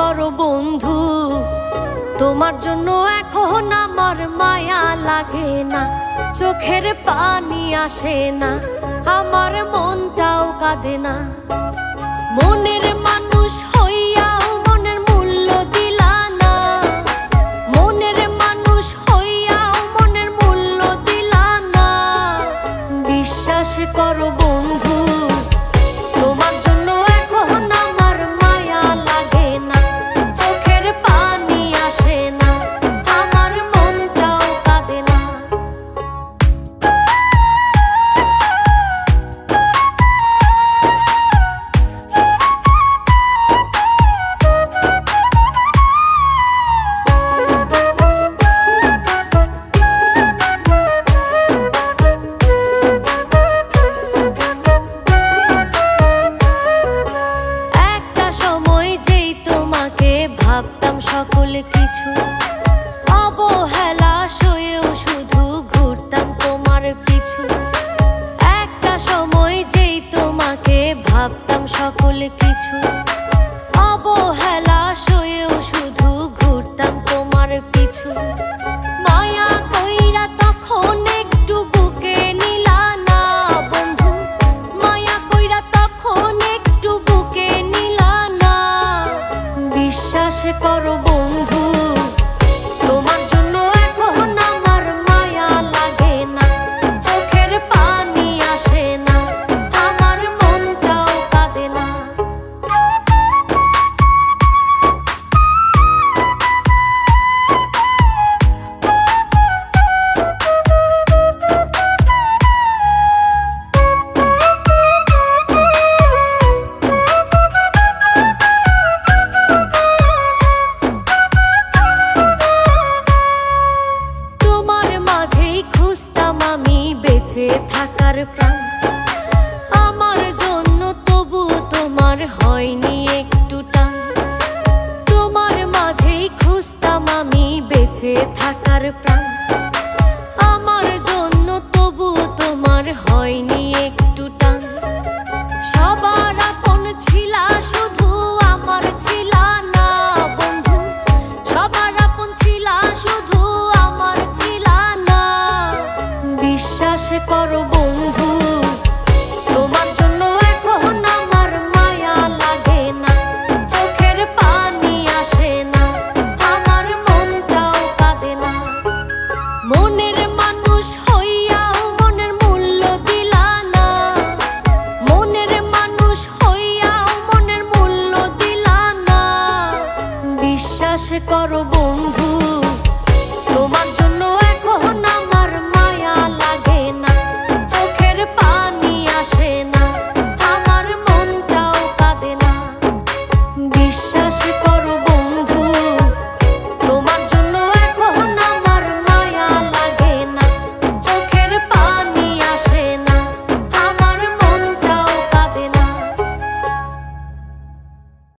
করো বন্ধু, তোমার জন্য এখন আমার মায়া লাগে না, চোখের পানি আসে না, আমার মনটাও কাঁদে না। মনের মানুষ হইয়াও মনের মূল্য দিলা না, মনের মানুষ হইয়াও মনের মূল্য দিলা না। বিশ্বাস করো বন্ধু, তোমার জন্য এখন আমার মায়া লাগে না, চোখের পানি আসে না, আমার মনটাও কাঁদে না। ভাবতাম সকল কিছু, অবহেলা সয়েও শুধু ঘুরতাম তোমার পিছু। একটা সময় যেই তোমাকে ভাবতাম সকল কিছু, অবহেলা সয়েও শুধু ঘুরতাম তোমার পিছু। মায়া কইরা তখন একটু বুকে নিলা না বন্ধু, মায়া কইরা তখন একটু বুকে নিলা না। বিশ্বাস করো বন্ধু, তোমার জন্য এখন আমার মায়া লাগে না, চোখের পানি আসে না, আমার মনটাও কাঁদে না। খুঁজতাম আমি বেঁচে থাকার প্রাণ, আমার জন্য তবু তোমার হয়নি একটু টান। তোমার মাঝেই খুঁজতাম আমি বেঁচে থাকার প্রাণ, আমার জন্য তবু তোমার হয়নি একটু টান। সবার আপন ছিলা শুধু আমার ছিলা না বন্ধু, সবার আপন ছিলা শুধু আমার ছিলা না। বিশ্বাস করো বন্ধু, তোমার জন্য এখন আমার মায়া লাগে না, চোখের পানি আসে না, আমার মনটাও কাঁদে না। মনের মানুষ